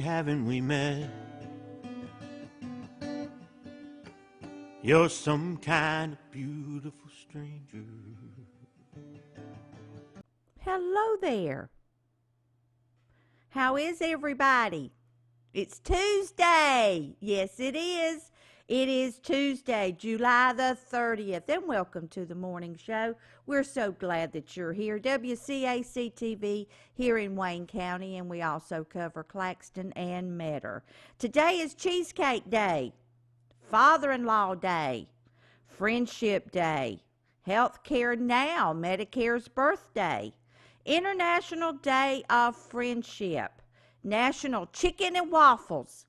haven't we met? You're some kind of beautiful stranger. Hello there. How is everybody? It's Tuesday. Yes, it is. It is Tuesday, July the 30th, and welcome to the morning show. We're so glad that you're here. WCAC TV here in Wayne County, and we also cover Claxton and Metter. Today is Cheesecake Day, Father-in-Law Day, Friendship Day, Healthcare Now, Medicare's birthday, International Day of Friendship, National Chicken and Waffles.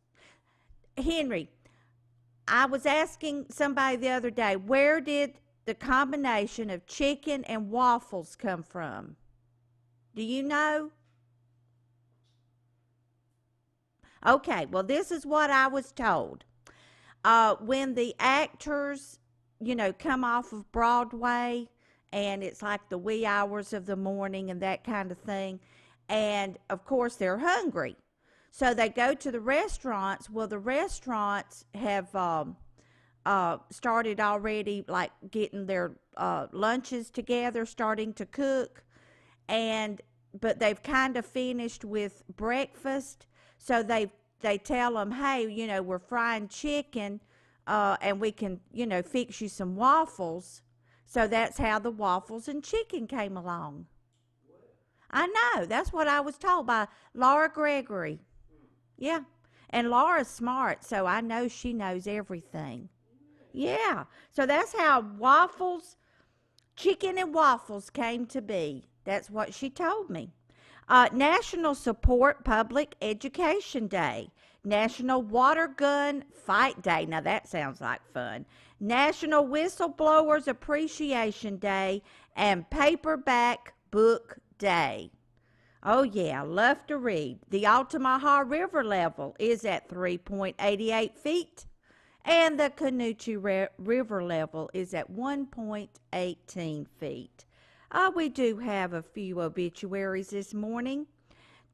Henry, I was asking somebody the other day, where did the combination of chicken and waffles come from? Do you know? Okay, well, this is what I was told. When the actors, come off of Broadway, and it's like the wee hours of the morning and that kind of thing, and of course they're hungry, so they go to the restaurants. Well, the restaurants have started already, like getting their lunches together, starting to cook, but they've kind of finished with breakfast, so they tell them, hey, we're frying chicken, and we can fix you some waffles. So that's how the waffles and chicken came along. I know. That's what I was told by Laura Gregory. Yeah. And Laura's smart, so I know she knows everything. Yeah. So that's how chicken and waffles came to be. That's what she told me. National Support Public Education Day. National Water Gun Fight Day. Now that sounds like fun. National Whistleblowers Appreciation Day and Paperback Book Day. Oh yeah, love to read. The Altamaha River level is at 3.88 feet, and the Canoochee River level is at 1.18 feet. We do have a few obituaries this morning.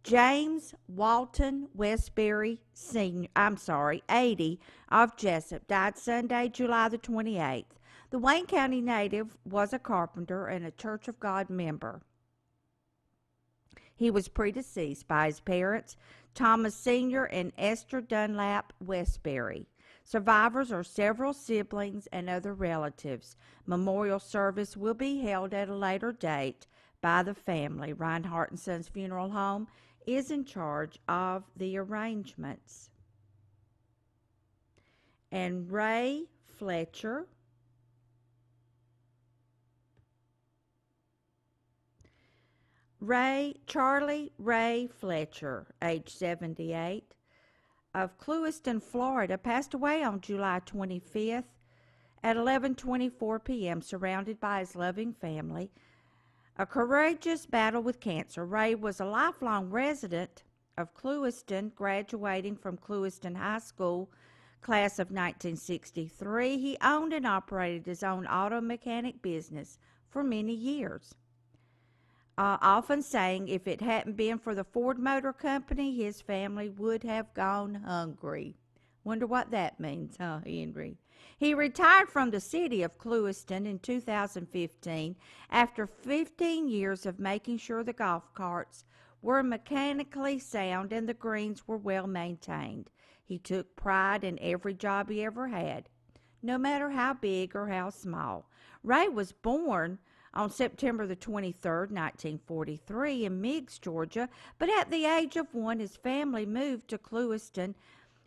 James Walton Westbury Sr., 80, of Jessup, died Sunday, July the 28th. The Wayne County native was a carpenter and a Church of God member. He was predeceased by his parents, Thomas Sr. and Esther Dunlap Westbury. Survivors are several siblings and other relatives. Memorial service will be held at a later date by the family. Reinhardt and Sons Funeral Home is in charge of the arrangements. And Charlie Ray Fletcher, age 78, of Clewiston, Florida, passed away on July 25th at 11:24 p.m., surrounded by his loving family. A courageous battle with cancer. Ray was a lifelong resident of Clewiston, graduating from Clewiston High School, class of 1963. He owned and operated his own auto mechanic business for many years. Often saying if it hadn't been for the Ford Motor Company, his family would have gone hungry. Wonder what that means, huh, Henry? He retired from the city of Clewiston in 2015 after 15 years of making sure the golf carts were mechanically sound and the greens were well maintained. He took pride in every job he ever had, no matter how big or how small. Ray was born on September the 23rd, 1943 in Meigs, Georgia, but at the age of 1, his family moved to Clewiston,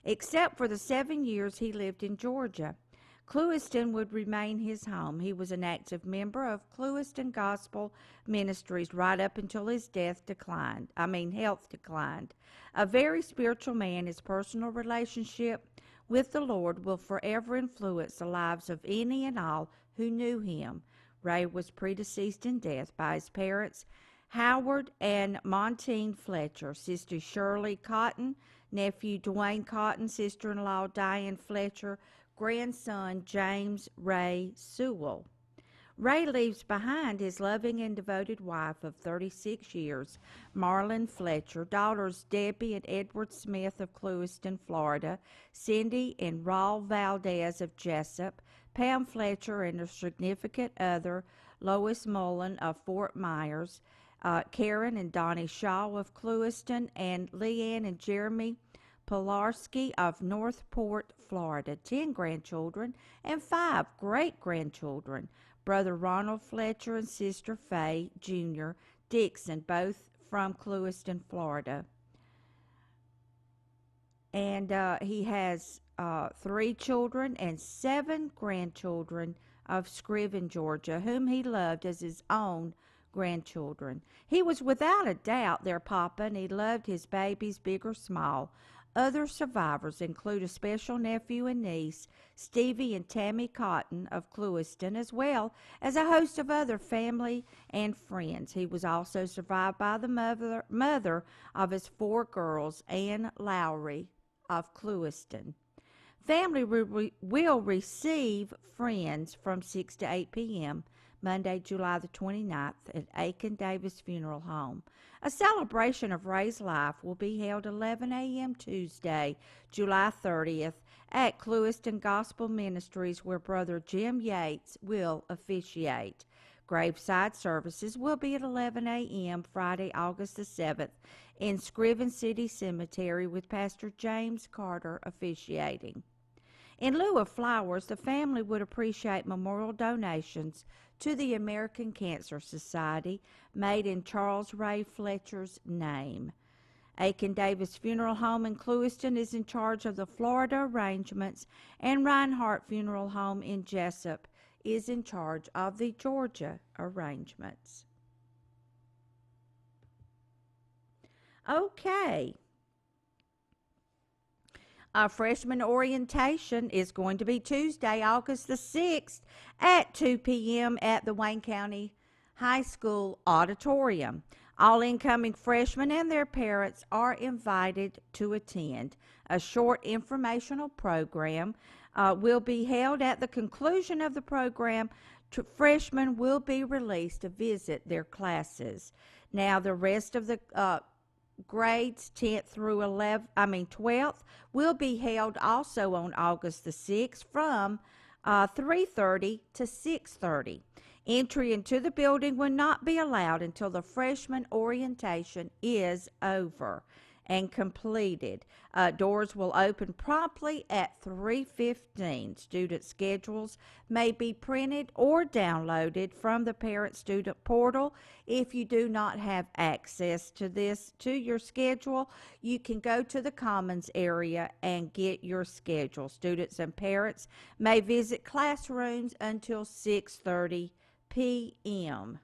except for the 7 years he lived in Georgia. Clewiston would remain his home. He was an active member of Clewiston Gospel Ministries right up until his health declined. A very spiritual man, his personal relationship with the Lord will forever influence the lives of any and all who knew him. Ray was predeceased in death by his parents, Howard and Montine Fletcher, sister Shirley Cotton, nephew Dwayne Cotton, sister-in-law Diane Fletcher, grandson James Ray Sewell. Ray leaves behind his loving and devoted wife of 36 years, Marlon Fletcher, daughters Debbie and Edward Smith of Clewiston, Florida, Cindy and Raul Valdez of Jessup, Pam Fletcher and her significant other, Lois Mullen of Fort Myers, Karen and Donnie Shaw of Clewiston, and Leanne and Jeremy Pilarski of Northport, Florida, 10 grandchildren and 5 great grandchildren. Brother Ronald Fletcher and Sister Faye Jr. Dixon, both from Clewiston, Florida. And he has 3 children and 7 grandchildren of Scriven, Georgia, whom he loved as his own grandchildren. He was without a doubt their papa, and he loved his babies, big or small. Other survivors include a special nephew and niece, Stevie and Tammy Cotton of Clewiston, as well as a host of other family and friends. He was also survived by the mother of his 4 girls, Ann Lowry of Clewiston. Family will receive friends from 6 to 8 p.m. Monday, July the 29th at Aiken Davis Funeral Home. A celebration of Ray's life will be held 11 a.m. Tuesday, July 30th at Clewiston Gospel Ministries, where Brother Jim Yates will officiate. Graveside services will be at 11 a.m. Friday, August the 7th in Scriven City Cemetery, with Pastor James Carter officiating. In lieu of flowers, the family would appreciate memorial donations to the American Cancer Society made in Charles Ray Fletcher's name. Aiken Davis Funeral Home in Clewiston is in charge of the Florida arrangements, and Reinhardt Funeral Home in Jessup is in charge of the Georgia arrangements. Okay. Freshman orientation is going to be Tuesday, August the 6th at 2 p.m. at the Wayne County High School auditorium. All incoming freshmen and their parents are invited to attend. A short informational program will be held. At the conclusion of the program, freshmen will be released to visit their classes. Now, the rest of the grades 10th through 12th will be held also on August the 6th from 3:30 to 6:30. Entry into the building will not be allowed until the freshman orientation is over and completed. Doors will open promptly at 3:15. Student schedules may be printed or downloaded from the parent-student portal. If you do not have access to your schedule, you can go to the Commons area and get your schedule. Students and parents may visit classrooms until 6:30 p.m.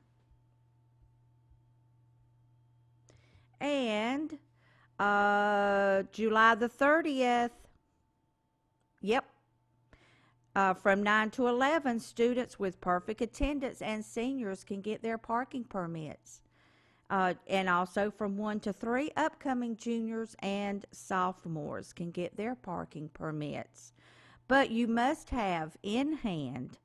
And July the 30th, from 9 to 11, students with perfect attendance and seniors can get their parking permits. And also from 1 to 3, upcoming juniors and sophomores can get their parking permits. But you must have in hand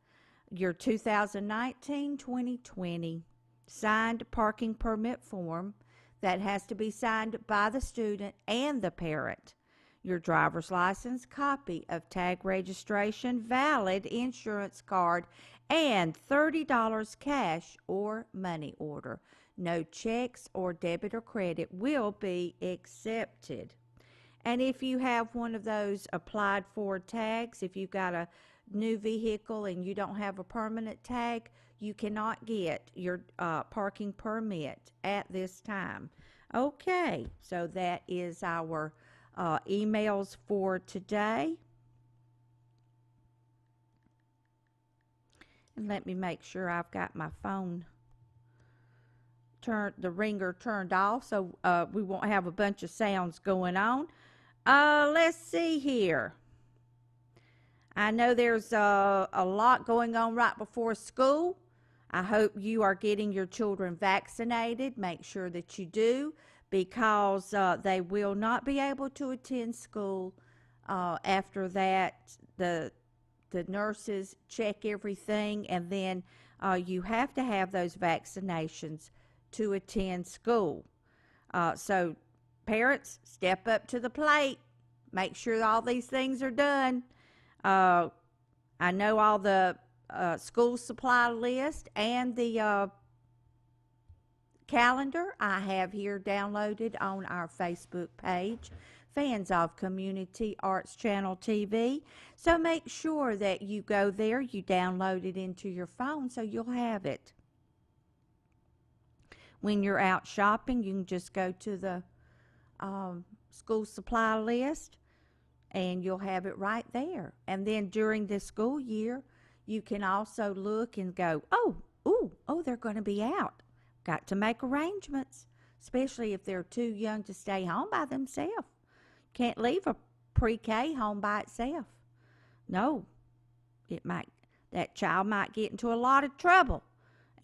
your 2019-2020 signed parking permit form that has to be signed by the student and the parent. Your driver's license, copy of tag registration, valid insurance card, and $30 cash or money order. No checks or debit or credit will be accepted. And if you have one of those applied for tags, if you've got a new vehicle and you don't have a permanent tag, you cannot get your parking permit at this time. Okay, so that is our emails for today. And let me make sure I've got my phone the ringer turned off, so we won't have a bunch of sounds going on. Let's see here. I know there's a lot going on right before school. I hope you are getting your children vaccinated. Make sure that you do, because they will not be able to attend school after that. The nurses check everything, and then You have to have those vaccinations to attend school. So, parents, step up to the plate. Make sure all these things are done. Uh, I know all the school supply list and the calendar I have here downloaded on our Facebook page, Fans of Community Arts Channel TV. So make sure that you go there, you download it into your phone so you'll have it. When you're out shopping, you can just go to the school supply list and you'll have it right there. And then during the school year, you can also look and go, oh, they're going to be out. Got to make arrangements, especially if they're too young to stay home by themselves. Can't leave a pre-K home by itself. No, that child might get into a lot of trouble,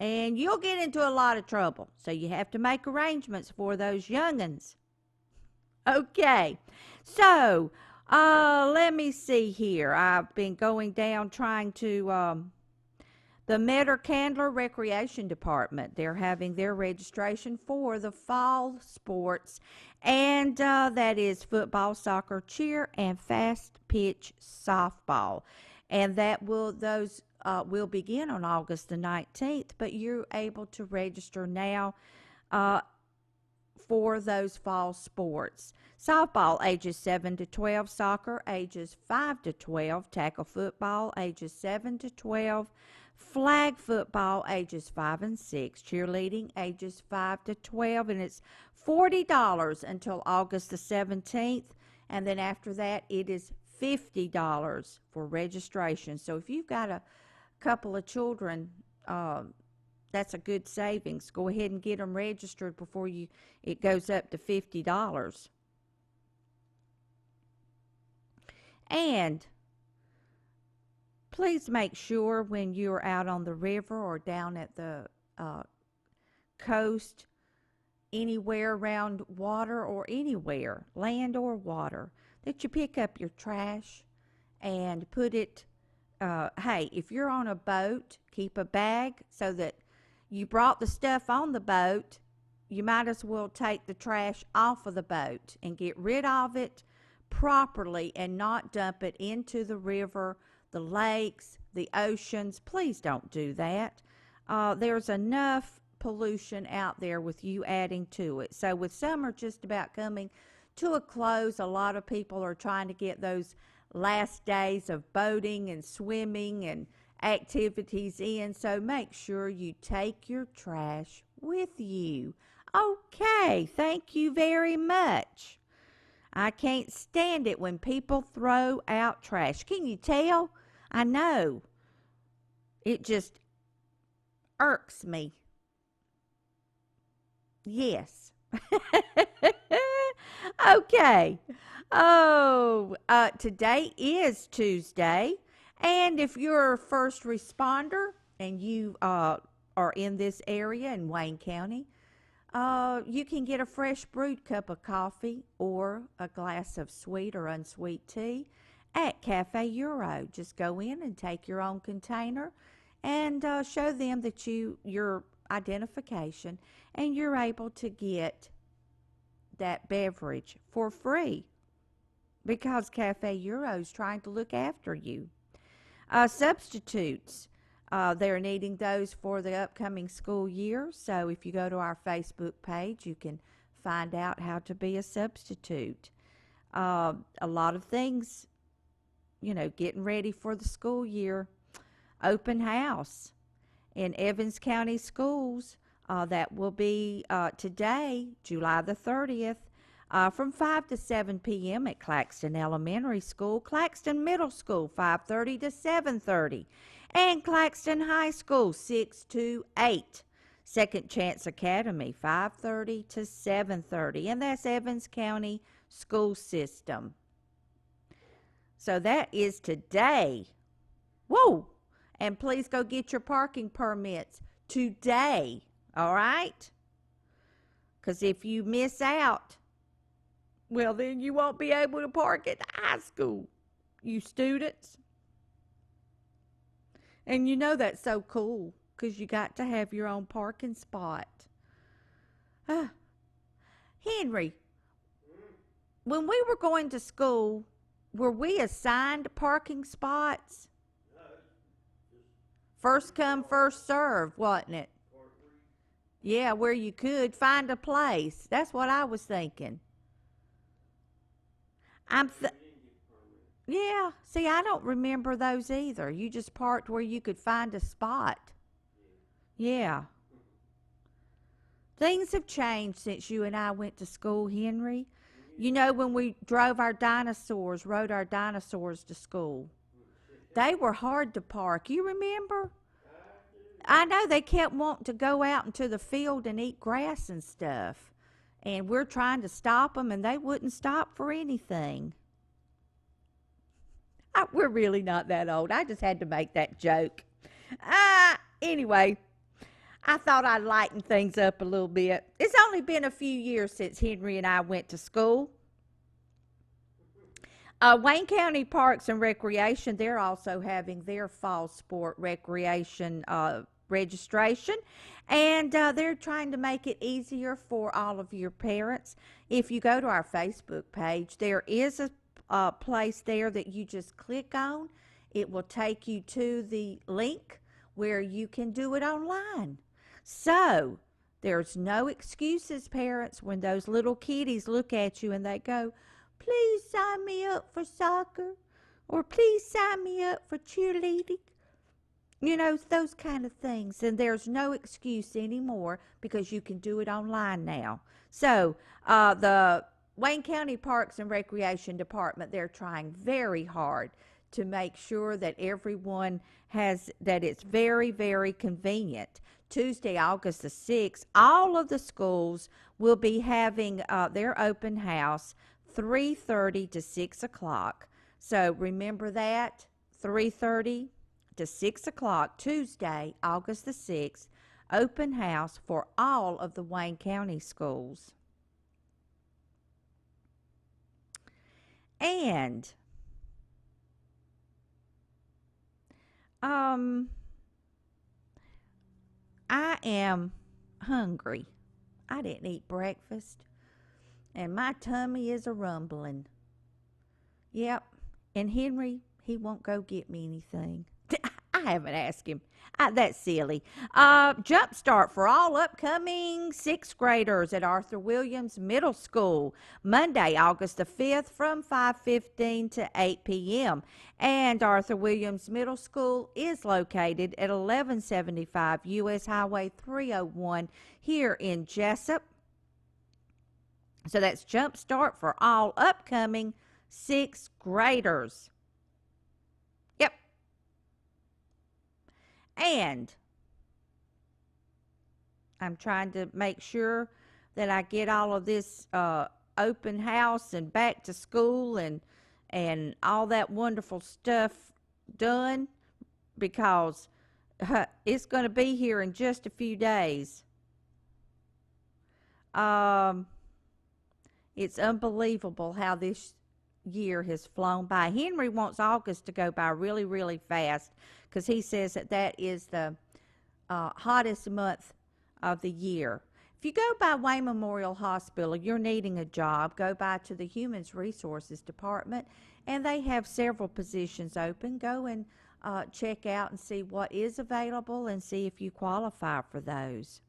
and you'll get into a lot of trouble. So you have to make arrangements for those young'uns. Okay, so let me see here. I've been going down trying to the Metter-Candler Recreation Department. They're having their registration for the fall sports, and that is football, soccer, cheer, and fast pitch softball. And those will begin on August the 19th, but you're able to register now for those fall sports. Softball, ages 7 to 12, soccer, ages 5 to 12, tackle football, ages 7 to 12, flag football, ages 5 and 6, cheerleading, ages 5 to 12, and it's $40 until August the 17th, and then after that, it is $50 for registration. So if you've got a couple of children, that's a good savings. Go ahead and get them registered before it goes up to $50. And please make sure when you're out on the river or down at the coast, anywhere around water or anywhere, land or water, that you pick up your trash and put it, hey, if you're on a boat, keep a bag so that you brought the stuff on the boat, you might as well take the trash off of the boat and get rid of it properly and not dump it into the river, the lakes, the oceans. Please don't do that. There's enough pollution out there with you adding to it. So with summer just about coming to a close, a lot of people are trying to get those last days of boating and swimming and activities in. So make sure you take your trash with you. Okay, thank you very much. I can't stand it when people throw out trash. Can you tell? I know. It just irks me. Yes. Okay. Oh, today is Tuesday. And if you're a first responder and you are in this area in Wayne County, you can get a fresh brewed cup of coffee or a glass of sweet or unsweet tea at Cafe Euro. Just go in and take your own container and show them that your identification, and you're able to get that beverage for free because Cafe Euro is trying to look after you. Substitutes. They're needing those for the upcoming school year. So if you go to our Facebook page, you can find out how to be a substitute. A lot of things, getting ready for the school year. Open house in Evans County Schools. That will be today, July the 30th, from 5 to 7 p.m. at Claxton Elementary School, Claxton Middle School, 5:30 to 7:30. And Claxton High School, 6 to 8. Second Chance Academy, 5:30 to 7:30. And that's Evans County School System. So that is today. Whoa! And please go get your parking permits today, all right? Because if you miss out, well, then you won't be able to park at the high school, you students. And that's so cool because you got to have your own parking spot. Uh, Henry, when we were going to school, were we assigned parking spots? First come, first serve, wasn't it? Yeah, where you could find a place. That's what I was thinking. I'm th- yeah. See, I don't remember those either. You just parked where you could find a spot. Yeah. Things have changed since you and I went to school, Henry. You know, when we rode our dinosaurs to school, they were hard to park. You remember? I know they kept wanting to go out into the field and eat grass and stuff. And we're trying to stop them, and they wouldn't stop for anything. We're really not that old. I just had to make that joke. Anyway, I thought I'd lighten things up a little bit. It's only been a few years since Henry and I went to school. Wayne County Parks and Recreation, they're also having their fall sport recreation registration, and they're trying to make it easier for all of your parents. If you go to our Facebook page, there is a place there that you just click on. It will take you to the link where you can do it online. So there's no excuses, parents, when those little kiddies look at you and they go, please sign me up for soccer, or please sign me up for cheerleading. You know, those kind of things. And there's no excuse anymore because you can do it online now. So the Wayne County Parks and Recreation Department, they're trying very hard to make sure that everyone that it's very, very convenient. Tuesday, August the 6th, all of the schools will be having their open house 3:30 to 6 o'clock. So remember that, 3:30 to 6 o'clock, Tuesday, August the 6th, open house for all of the Wayne County schools. And I am hungry. I didn't eat breakfast, and my tummy is a rumbling. Yep. And Henry, he won't go get me anything. I haven't asked him. That's silly. Jump start for all upcoming sixth graders at Arthur Williams Middle School, Monday, August the 5th from 5:15 to 8 p.m. And Arthur Williams Middle School is located at 1175 U.S. Highway 301 here in Jessup. So that's Jump Start for all upcoming sixth graders. Yep. And I'm trying to make sure that I get all of this open house and back to school and all that wonderful stuff done, because it's going to be here in just a few days. It's unbelievable how this year has flown by. Henry wants August to go by really, really fast because he says that is the hottest month of the year. If you go by Wayne Memorial Hospital, you're needing a job, go by to the Human Resources Department, and they have several positions open. Go and check out and see what is available and see if you qualify for those.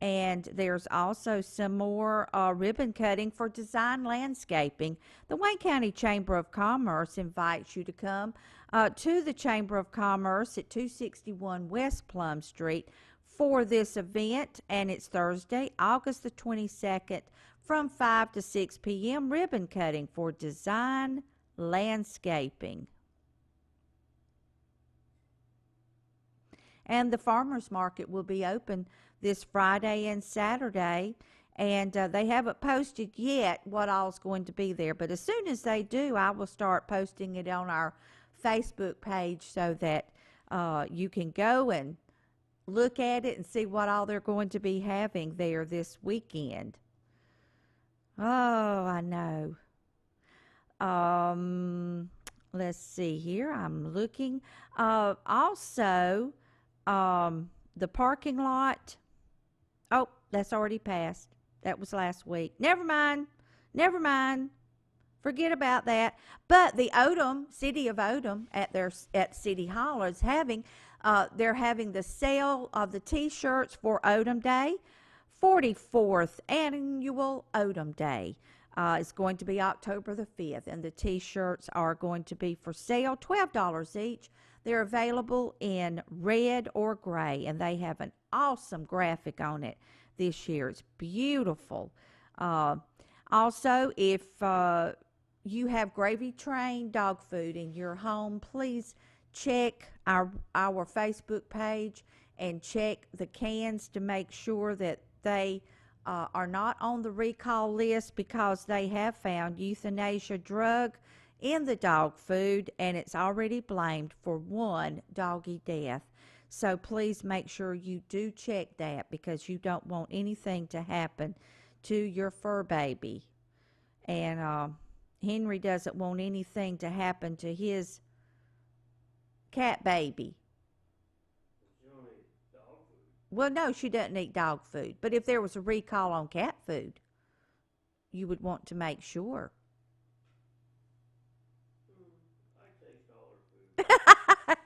And there's also some more ribbon cutting for design landscaping. The Wayne County Chamber of Commerce invites you to come to the Chamber of Commerce at 261 West Plum Street for this event, and it's Thursday, August the 22nd from 5 to 6 p.m. ribbon cutting for design landscaping. And the farmers market will be open this Friday and Saturday, and they haven't posted yet what all's going to be there, but as soon as they do, I will start posting it on our Facebook page so that you can go and look at it and see what all they're going to be having there this weekend. Oh, I know. Let's see here. I'm looking. Also, The parking lot. Oh, that's already passed. That was last week. Never mind. Never mind. Forget about that. But the Odom, City of Odom, at City Hall is having, they're having the sale of the T-shirts for Odom Day, 44th annual Odom Day. It's going to be October the 5th, and the T-shirts are going to be for sale, $12 each. They're available in red or gray, and they have an awesome graphic on it this year. It's beautiful. Also, if you have Gravy Train dog food in your home, please check our Facebook page and check the cans to make sure that they are not on the recall list, because they have found euthanasia drug in the dog food, and it's already blamed for one doggy death. So please make sure you do check that, because you don't want anything to happen to your fur baby. And Henry doesn't want anything to happen to his cat baby. Well, no, she doesn't eat dog food. But if there was a recall on cat food, you would want to make sure.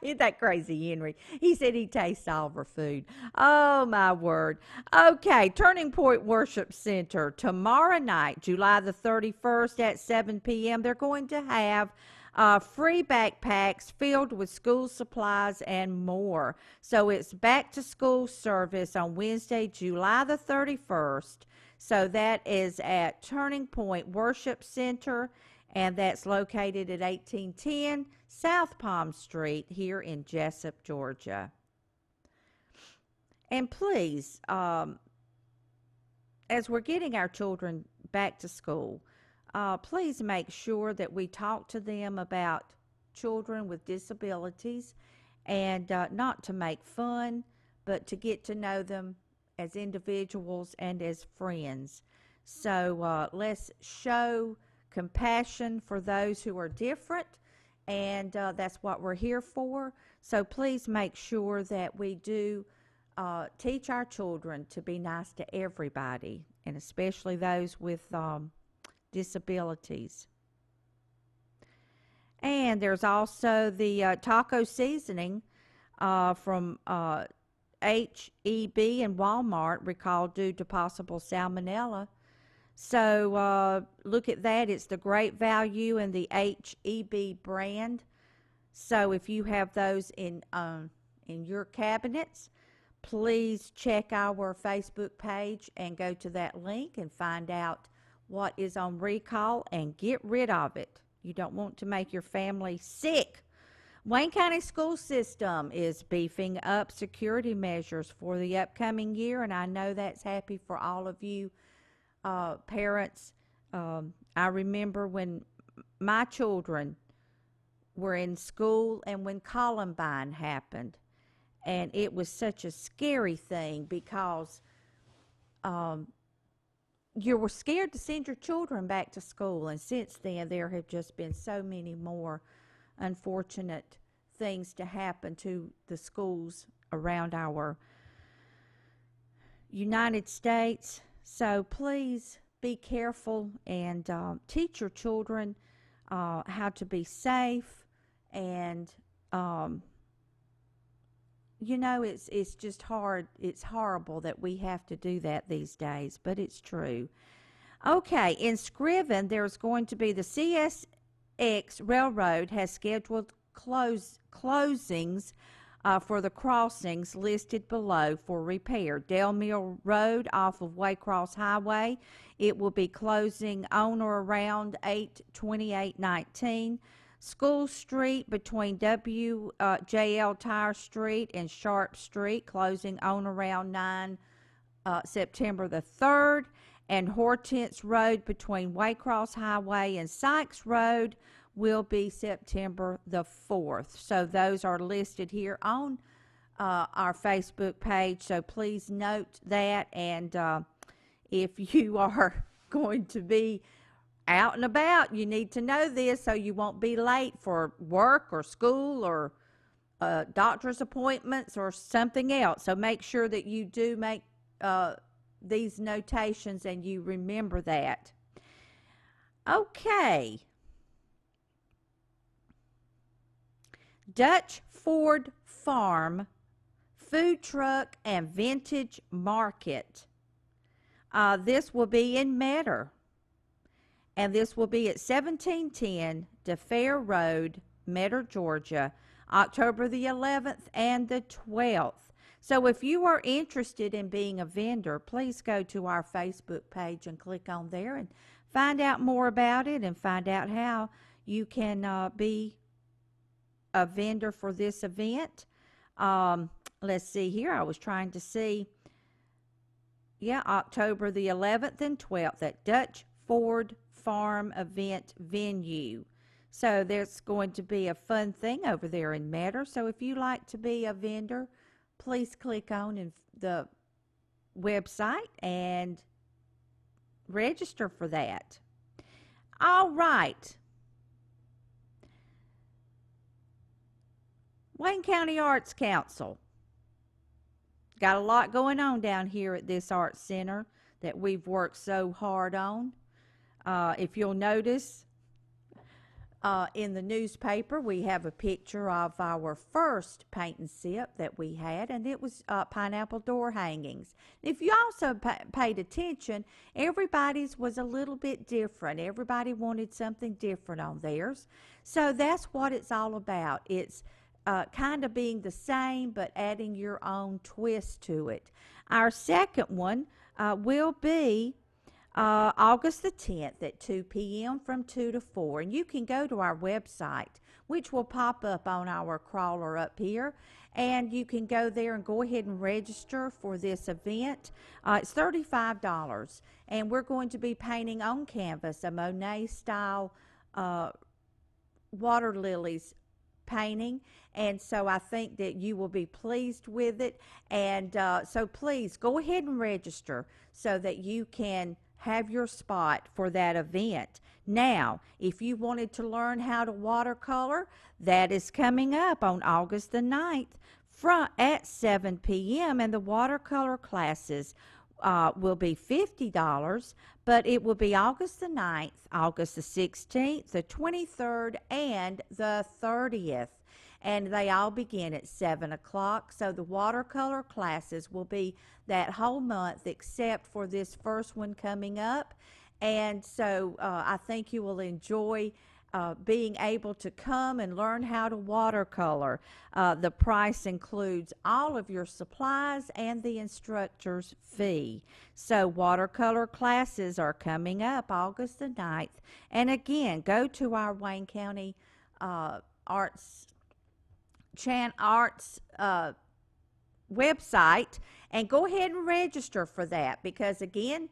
Isn't that crazy, Henry? He said he tastes all of her food. Oh, my word. Okay, Turning Point Worship Center. Tomorrow night, July the 31st at 7 p.m., they're going to have free backpacks filled with school supplies and more. So it's back to school service on Wednesday, July the 31st. So that is at Turning Point Worship Center, and that's located at 1810 South Palm Street here in Jessup, Georgia. And please, as we're getting our children back to school, please make sure that we talk to them about children with disabilities, and not to make fun, but to get to know them as individuals and as friends. So let's show compassion for those who are different, and that's what we're here for. So please make sure that we do teach our children to be nice to everybody, and especially those with disabilities. And there's also the taco seasoning from H-E-B and Walmart, recalled due to possible salmonella. So look at that. It's the Great Value and the H-E-B brand. So if you have those in your cabinets, please check our Facebook page and go to that link and find out what is on recall and get rid of it. You don't want to make your family sick. Wayne County School System is beefing up security measures for the upcoming year, and I know that's happy for all of you parents. I remember when my children were in school and when Columbine happened, and it was such a scary thing, because you were scared to send your children back to school. And since then, there have just been so many more unfortunate things to happen to the schools around our United States. So please be careful and teach your children how to be safe. And it's just hard. It's horrible that we have to do that these days, but it's true. Okay, in Scriven, there's going to be the CSX Railroad has scheduled closings for the crossings listed below for repair. Dale Mill Road off of Waycross Highway, it will be closing on or around 8/28/19. School Street between WJL Tire Street and Sharp Street, closing on around 9 September the 3rd. And Hortense Road between Waycross Highway and Sykes Road will be September the 4th. So those are listed here on our Facebook page. So please note that. And if you are going to be out and about, you need to know this so you won't be late for work or school or doctor's appointments or something else. So make sure that you do make these notations and you remember that. Okay. Dutch Ford Farm Food Truck and Vintage Market. This will be in Metter, and this will be at 1710 DeFair Road, Metter, Georgia, October the 11th and the 12th. So if you are interested in being a vendor, please go to our Facebook page and click on there and find out more about it and find out how you can be a vendor for this event. Let's see here. I was trying to see. Yeah, October the 11th and 12th at Dutch Ford Farm Event Venue. So there's going to be a fun thing over there in Metter. So if you like to be a vendor, please click on the website and register for that. All right. Wayne County Arts Council. Got a lot going on down here at this Arts Center that we've worked so hard on. If you'll notice, in the newspaper, we have a picture of our first paint and sip that we had, and it was pineapple door hangings. If you also paid attention, everybody's was a little bit different. Everybody wanted something different on theirs. So that's what it's all about. It's kind of being the same, but adding your own twist to it. Our second one will be August the 10th at 2 p.m. from 2 to 4. And you can go to our website, which will pop up on our crawler up here. And you can go there and go ahead and register for this event. It's $35. And we're going to be painting on canvas a Monet-style water lilies painting, and so I think that you will be pleased with it. And so please go ahead and register so that you can have your spot for that event. Now, if you wanted to learn how to watercolor, that is coming up on August the 9th at 7 p.m. and the watercolor classes will be $50, but it will be August the 9th, August the 16th, the 23rd, and the 30th. And they all begin at 7 o'clock. So the watercolor classes will be that whole month except for this first one coming up. And so I think you will enjoy being able to come and learn how to watercolor. The price includes all of your supplies and the instructor's fee. So watercolor classes are coming up August the 9th. And again, go to our Wayne County Arts website and go ahead and register for that, because again,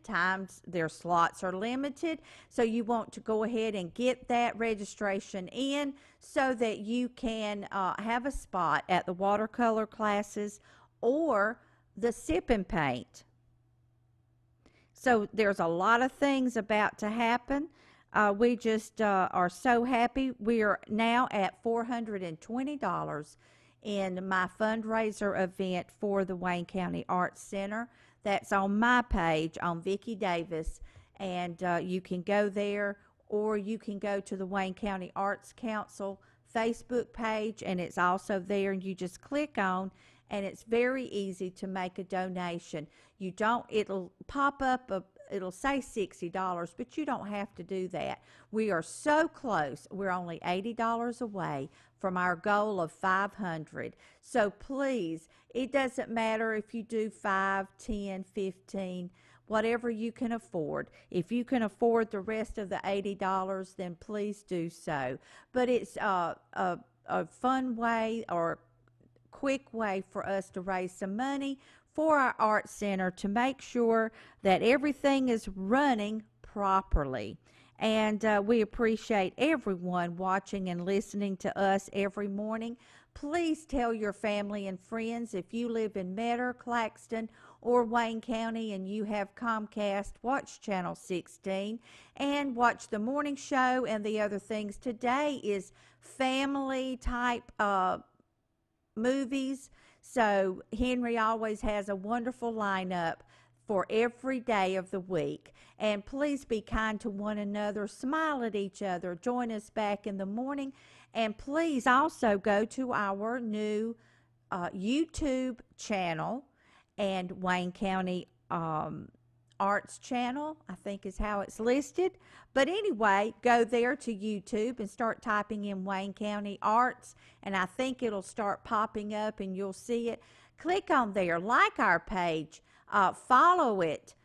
their slots are limited, so you want to go ahead and get that registration in so that you can have a spot at the watercolor classes or the sip and paint. So there's a lot of things about to happen. We just are so happy. We are now at $420 in my fundraiser event for the Wayne County Arts Center. That's on my page on Vickie Davis, and you can go there, or you can go to the Wayne County Arts Council Facebook page, and it's also there, and you just click on, and it's very easy to make a donation. It'll pop up it'll say $60, but you don't have to do that. We are so close. We're only $80 away from our goal of $500. So please, it doesn't matter if you do 5, 10, 15, whatever you can afford. If you can afford the rest of the $80, then please do so. But it's a fun way or quick way for us to raise some money for our art center to make sure that everything is running properly. And we appreciate everyone watching and listening to us every morning. Please tell your family and friends. If you live in Metter, Claxton, or Wayne County and you have Comcast, watch Channel 16 and watch the morning show and the other things. Today is family type movies. So Henry always has a wonderful lineup for every day of the week. And please be kind to one another, smile at each other, join us back in the morning, and please also go to our new YouTube channel and Wayne County Arts channel, I think is how it's listed. But anyway, go there to YouTube and start typing in Wayne County Arts, and I think it'll start popping up and you'll see it. Click on there, like our page, follow it.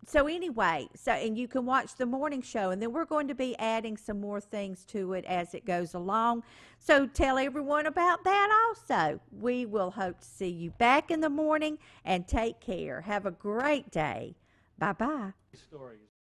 So anyway, and you can watch the morning show, and then we're going to be adding some more things to it as it goes along. So tell everyone about that also. We will hope to see you back in the morning, and take care. Have a great day. Bye-bye. Stories.